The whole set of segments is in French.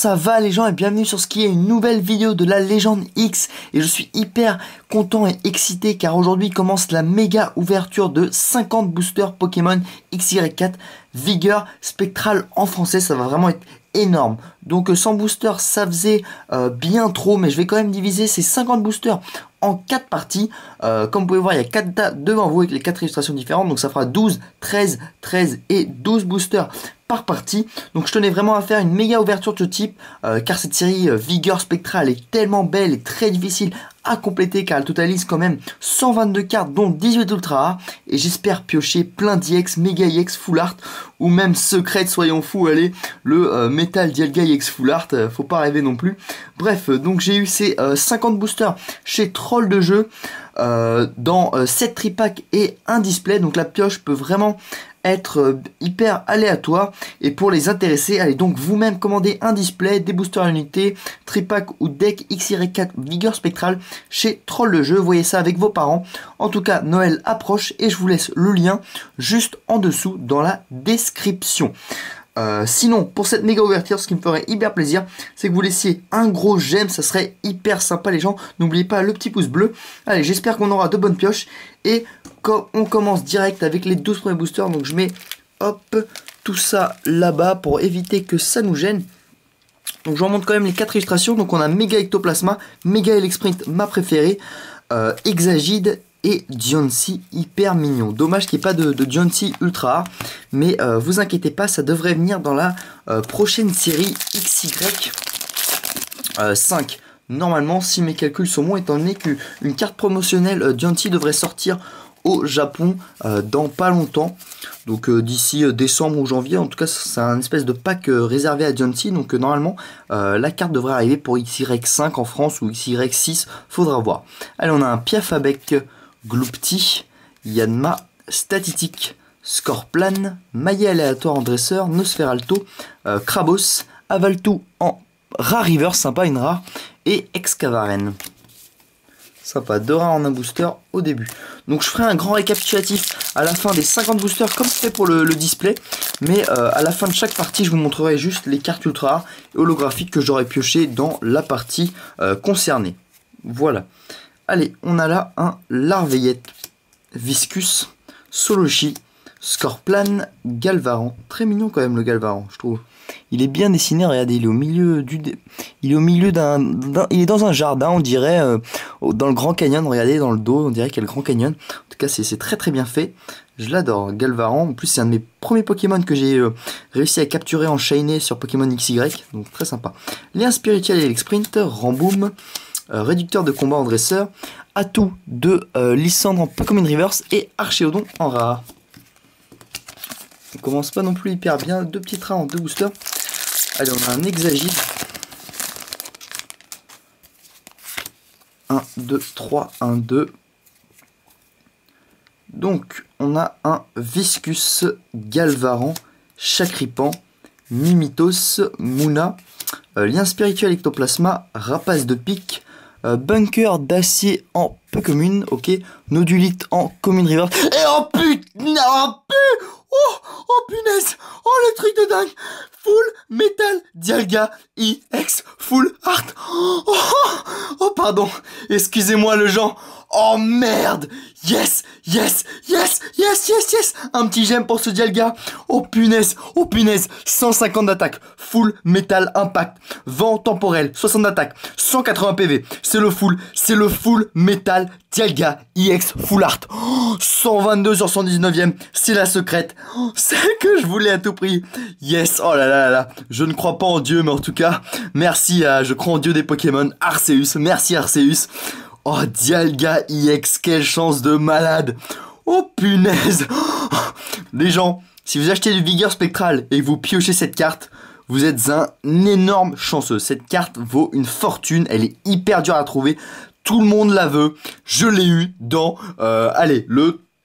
ça va les gens et bienvenue sur ce qui est une nouvelle vidéo de la légende X. Et je suis hyper content et excité car aujourd'hui commence la méga ouverture de 50 boosters Pokémon XY4 Vigueur Spectral en français. Ça va vraiment être énorme. Donc 100 boosters ça faisait bien trop, mais je vais quand même diviser ces 50 boosters en 4 parties. Comme vous pouvez voir, il y a 4 dates devant vous avec les 4 illustrations différentes. Donc ça fera 12, 13, 13 et 12 boosters par partie. Donc je tenais vraiment à faire une méga ouverture de ce type car cette série Vigueur Spectral est tellement belle et très difficile à compléter car elle totalise quand même 122 cartes dont 18 ultra rares. Et j'espère piocher plein d'IX, méga IX full art ou même secrète, soyons fous, allez, le Metal Dialga IX full art, faut pas rêver non plus. Bref, donc j'ai eu ces 50 boosters chez Troll de jeu dans 7 tripacks et un display. Donc la pioche peut vraiment être hyper aléatoire et pour les intéresser, allez donc vous-même commander un display, des boosters à l'unité, tripack ou deck XY4 Vigueur Spectral chez Troll de jeu. Voyez ça avec vos parents. En tout cas, Noël approche et je vous laisse le lien juste en dessous dans la description. Sinon, pour cette méga ouverture, ce qui me ferait hyper plaisir, c'est que vous laissiez un gros j'aime, ça serait hyper sympa les gens. N'oubliez pas le petit pouce bleu. Allez, j'espère qu'on aura de bonnes pioches. Et on commence direct avec les 12 premiers boosters. Donc je mets, hop, tout ça là-bas pour éviter que ça nous gêne. Donc je vous remonte quand même les 4 illustrations. Donc on a Méga Ectoplasma, Méga Elexprint, ma préférée, Exagide et Diancie hyper mignon. Dommage qu'il n'y ait pas de Diancie ultra rare. Mais vous inquiétez pas, ça devrait venir dans la prochaine série XY5. Normalement, si mes calculs sont bons, étant donné qu'une carte promotionnelle Diancie devrait sortir au Japon dans pas longtemps. Donc d'ici décembre ou janvier. En tout cas, c'est un espèce de pack réservé à Diancie. Donc normalement, la carte devrait arriver pour XY5 en France ou XY6. Faudra voir. Allez, on a un Piafabec, Gloupti, Yanma, Statitique, Scorplan, Maillet aléatoire en dresseur, Nosferalto, Krabos, Avaltou en rare river, sympa, une rare, et Excavaren. Sympa, 2 rares en un booster au début. Donc je ferai un grand récapitulatif à la fin des 50 boosters comme c'est fait pour le display. Mais à la fin de chaque partie, je vous montrerai juste les cartes ultra rares et holographiques que j'aurais pioché dans la partie concernée. Voilà. Allez, on a là un Larveillette, Viscus, Solochi, Scorplan, Galvaran. Très mignon quand même le Galvaran, je trouve. Il est bien dessiné, regardez, il est au milieu il est dans un jardin, on dirait, dans le Grand Canyon, regardez, dans le dos, on dirait qu'il y a le Grand Canyon. En tout cas, c'est très très bien fait. Je l'adore, Galvaran. En plus, c'est un de mes premiers Pokémon que j'ai réussi à capturer en Shiny sur Pokémon XY, donc très sympa. Lien spirituel et Sprint, Ramboom, réducteur de combat en dresseur, atout de Lysandre en Pokémon Reverse et Archéodon en rare. On commence pas non plus hyper bien, 2 petits trains en 2 boosters. Allez, on a un Exagide. 1, 2, 3, 1, 2. Donc, on a un Viscus, Galvaran, Chakripan, Mimitos, Muna, Lien spirituel Ectoplasma, Rapace de pique, Bunker d'acier en peu commune, ok, Nodulite en commune river, et oh putain, oh punaise, oh le truc de dingue, Full Metal Dialga IX Full Art, oh pardon, excusez-moi le gens, oh merde, yes, un petit j'aime pour ce Dialga, oh punaise, 150 d'attaque, Full Metal Impact, vent temporel, 60 d'attaque, 180 PV, c'est le full Metal Dialga IX Full Art, 122 sur 119ème, c'est la secrète, celle que je voulais à tout prix, yes, oh là là, je ne crois pas en Dieu, mais en tout cas, merci je crois en Dieu des Pokémon, Arceus, merci Arceus. Oh, Dialga IX, quelle chance de malade. Oh, punaise. Les gens, si vous achetez du Vigueur Spectral et que vous piochez cette carte, vous êtes un énorme chanceux. Cette carte vaut une fortune, elle est hyper dure à trouver. Tout le monde la veut. Je l'ai eu dans, allez,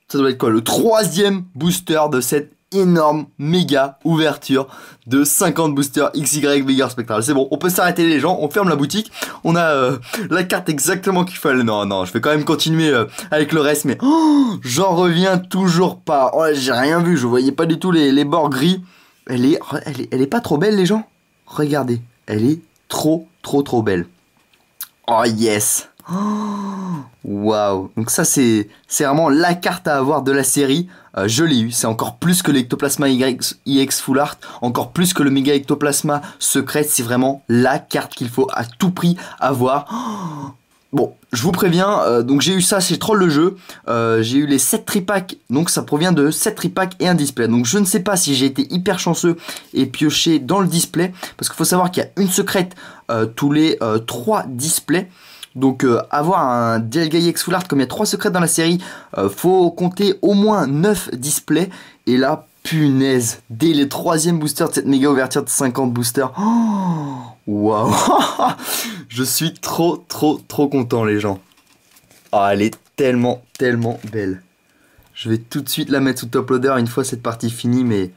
ça doit être quoi, le 3e booster de cette énorme méga ouverture de 50 boosters XY Vigueur Spectral. C'est bon, on peut s'arrêter les gens, on ferme la boutique, on a la carte exactement qu'il fallait. Non, je vais quand même continuer avec le reste, mais j'en reviens toujours pas. Oh, j'ai rien vu, je voyais pas du tout les bords gris. Elle est pas trop belle les gens. Regardez, elle est trop belle. Oh yes. Waouh. Donc ça c'est vraiment la carte à avoir de la série. Je l'ai eu. C'est encore plus que l'Ectoplasma EX Full Art. Encore plus que le Mega Ectoplasma Secret. C'est vraiment la carte qu'il faut à tout prix avoir. Bon, je vous préviens, donc j'ai eu ça, c'est Troll le jeu, j'ai eu les 7 tripacks, donc ça provient de 7 tripacks et un display. Donc je ne sais pas si j'ai été hyper chanceux et pioché dans le display, parce qu'il faut savoir qu'il y a une secrète tous les 3 displays. Donc avoir un DLGI X Full Art, comme il y a 3 secrètes dans la série, faut compter au moins 9 displays, et là, punaise, dès le 3e booster de cette méga ouverture de 50 boosters, waouh. Je suis trop content les gens. Oh, elle est tellement belle. Je vais tout de suite la mettre sous top loader une fois cette partie finie, mais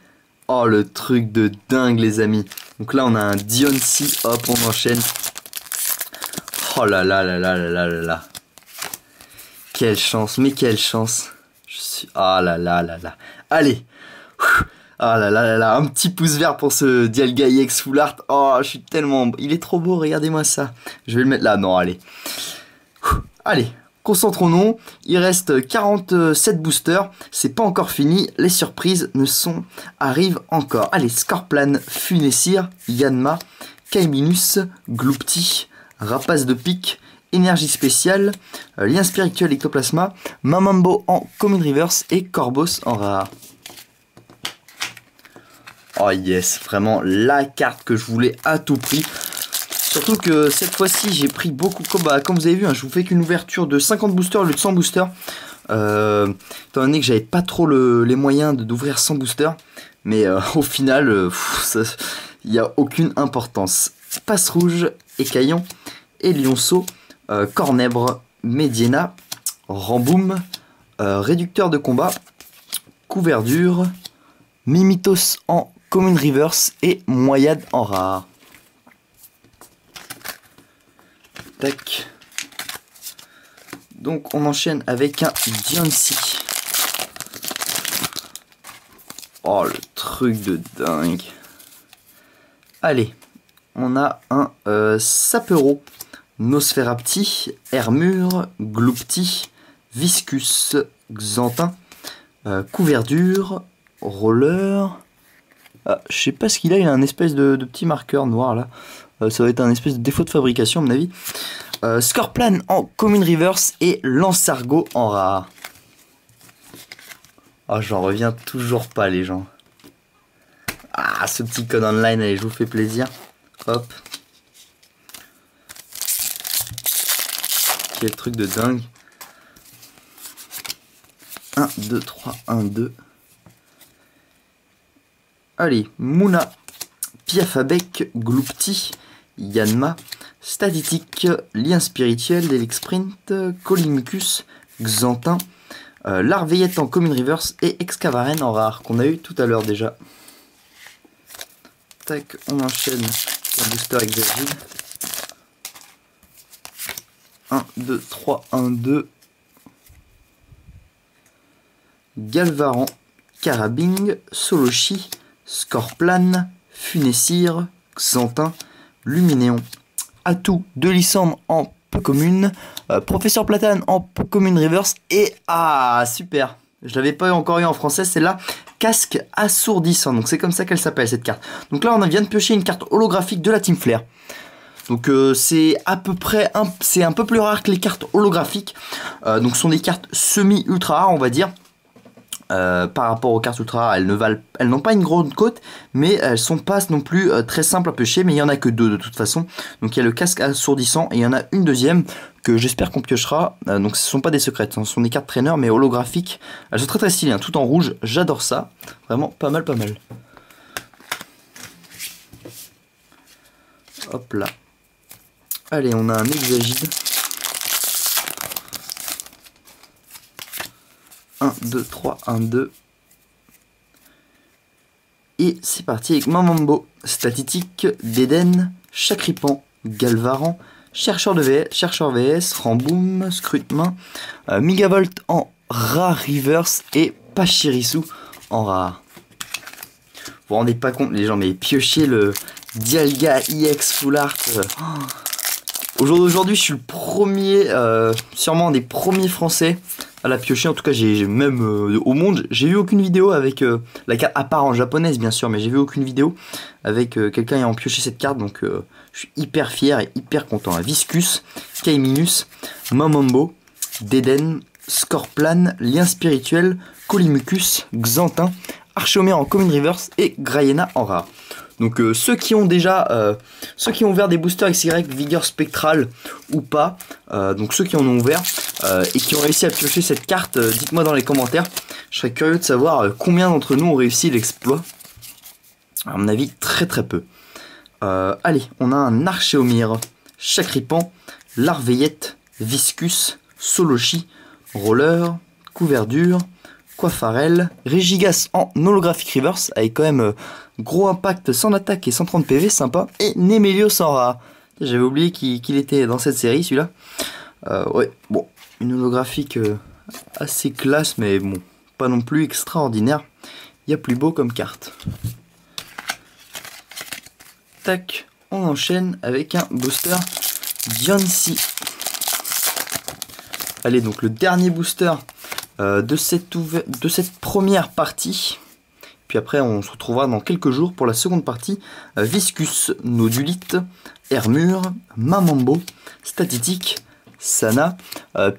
oh le truc de dingue les amis. Donc là on a un Diancie, hop on enchaîne. Oh là là là là là là là là. Quelle chance, mais quelle chance. Je suis... Ah là là là là. Allez. Ah là là là là, un petit pouce vert pour ce DLGI X Full Art. Oh, je suis tellement... Il est trop beau, regardez-moi ça. Je vais le mettre là, non, allez. Allez, concentrons-nous. Il reste 47 boosters. C'est pas encore fini. Les surprises arrivent encore. Allez, Scorplan, Funessir, Yanma, Kaiminus, Gloopty, Rapace de pique, Énergie spéciale, Lien spirituel Ectoplasma, Mamambo en Common Reverse et Corvos en rare. Oh yes, vraiment la carte que je voulais à tout prix. Surtout que cette fois-ci j'ai pris beaucoup, comme vous avez vu, hein, je vous fais qu'une ouverture de 50 boosters au lieu de 100 boosters. Étant donné que j'avais pas trop les moyens d'ouvrir 100 boosters. Mais au final, il n'y a aucune importance. Passe rouge, Écaillon, Lionceau, Cornèbre, Médiena, Ramboum, Réducteur de combat, Couverture, Mimitos en Common Reverse et Moyade en rare. Tac. Donc on enchaîne avec un Diancie. Oh le truc de dingue. Allez, on a un Sapero, Nosferapti, Hermure, Gloopty, Viscus, Xantin, Couverture, Roller. Ah, je sais pas ce qu'il a, il a un espèce de petit marqueur noir là. Ça va être un espèce de défaut de fabrication à mon avis. Scorplan en Common Reverse et Lansargot en rare. Ah, j'en reviens toujours pas les gens. Ah, ce petit code online, allez, je vous fais plaisir. Hop. Quel truc de dingue. 1, 2, 3, 1, 2. Allez, Mouna, Piafabec, Gloopty, Yanma, Static, Lien spirituel, Delexprint, Colimicus, Xantin, Larveillette en Common Reverse et Excavaren en rare, qu'on a eu tout à l'heure déjà. Tac, on enchaîne le booster Exagile. 1, 2, 3, 1, 2. Galvaran, Carabing, Solochi, Scorplan, Funessir, Xantin, Luminéon, Atout de Lysandre en peu commune, Professeur Platane en peu commune reverse et ah super, je l'avais pas encore eu en français, c'est là Casque assourdissant, donc c'est comme ça qu'elle s'appelle cette carte. Donc là on vient de piocher une carte holographique de la Team Flare. Donc c'est à peu près c'est un peu plus rare que les cartes holographiques. Donc ce sont des cartes semi ultra rares on va dire. Par rapport aux cartes ultra rares, elles n'ont pas une grande cote, mais elles sont pas non plus très simples à piocher, mais il y en a que 2 de toute façon. Donc il y a le casque assourdissant et il y en a une deuxième que j'espère qu'on piochera. Donc ce sont pas des secrètes, ce sont des cartes traîneurs mais holographiques. Elles sont très stylées, hein, tout en rouge, j'adore ça. Vraiment pas mal. Hop là. Allez, on a un Exagide. 1, 2, 3, 1, 2. Et c'est parti avec Mamambo, Static, Déden, Chacripan, Galvaran, Chercheur VS, Ramboum, Scrutemain, Megavolt en rare reverse et Pachirisu en rare. Vous vous rendez pas compte les gens, mais piocher Dialga EX Full Art. Au jour d'aujourd'hui, je suis le premier, sûrement un des premiers français à la piocher. En tout cas, j'ai même au monde, j'ai vu aucune vidéo avec la carte, à part en japonaise bien sûr, mais j'ai vu aucune vidéo avec quelqu'un ayant pioché cette carte. Donc, je suis hyper fier et hyper content. Viscus, Kaiminus, Mamambo, Deden, Scorplan, Lien Spirituel, Colimucus, Xantin, Archeomère en Common Reverse et Grayena en rare. Donc ceux qui ont ouvert des boosters XY, Vigueur Spectral ou pas, donc ceux qui en ont ouvert et qui ont réussi à piocher cette carte, dites-moi dans les commentaires. Je serais curieux de savoir combien d'entre nous ont réussi l'exploit. À mon avis, très très peu. Allez, on a un Archéomire, Chacripan, Larveillette, Viscus, Solochi, Roller, Couverture, Coiffarel, Régigas en holographic reverse avec quand même gros impact, 100 attaque et 130 PV, sympa. Et Nemelios en rare. J'avais oublié qu'il était dans cette série celui-là. Ouais, bon, une holographique assez classe, mais bon, pas non plus extraordinaire. Il y a plus beau comme carte. Tac, on enchaîne avec un booster Diancie. Allez, donc le dernier booster de cette première partie. Puis après, on se retrouvera dans quelques jours pour la seconde partie. Viscus, Nodulite, Hermure, Mamambo, Statitique, Sana,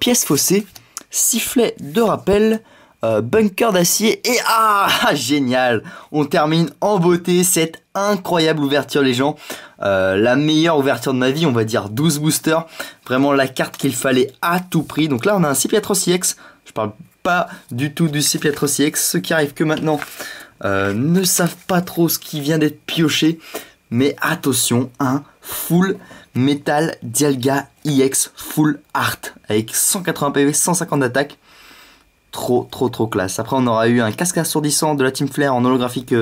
Pièce Faussée, Sifflet de rappel, Bunker d'acier et génial! On termine en beauté cette incroyable ouverture les gens. La meilleure ouverture de ma vie, on va dire 12 boosters. Vraiment la carte qu'il fallait à tout prix. Donc là on a un Cipiatros EX. Je parle pas du tout du Cipiatros EX. Ceux qui arrivent que maintenant ne savent pas trop ce qui vient d'être pioché. Mais attention, un full metal Dialga EX full art avec 180 PV, 150 d'attaque. Trop classe. Après on aura eu un casque assourdissant de la Team Flare en holographique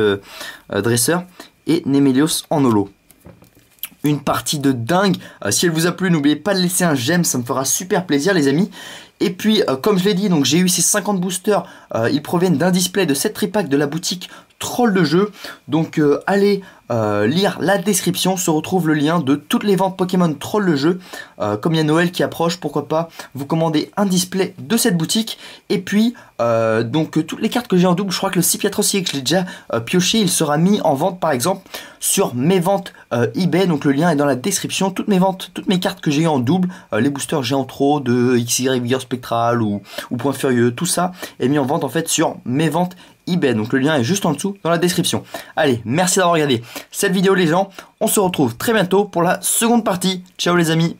dresseur et Nemelios en holo. Une partie de dingue. Si elle vous a plu, n'oubliez pas de laisser un j'aime, ça me fera super plaisir les amis. Et puis comme je l'ai dit, donc j'ai eu ces 50 boosters, ils proviennent d'un display de 7 tripacks de la boutique Troll de jeu. Donc allez lire la description, se retrouve le lien de toutes les ventes Pokémon Troll de jeu. Comme il y a Noël qui approche, pourquoi pas vous commander un display de cette boutique. Et puis donc toutes les cartes que j'ai en double, je crois que le Cipiatros que je l'ai déjà pioché, il sera mis en vente par exemple sur mes ventes eBay. Donc le lien est dans la description. Toutes mes ventes, toutes mes cartes que j'ai eu en double, les boosters géants trop de XY Vigueur Spectral ou Point Furieux, tout ça est mis en vente en fait sur mes ventes eBay. Donc le lien est juste en dessous dans la description. Allez, merci d'avoir regardé cette vidéo les gens. On se retrouve très bientôt pour la seconde partie. Ciao les amis.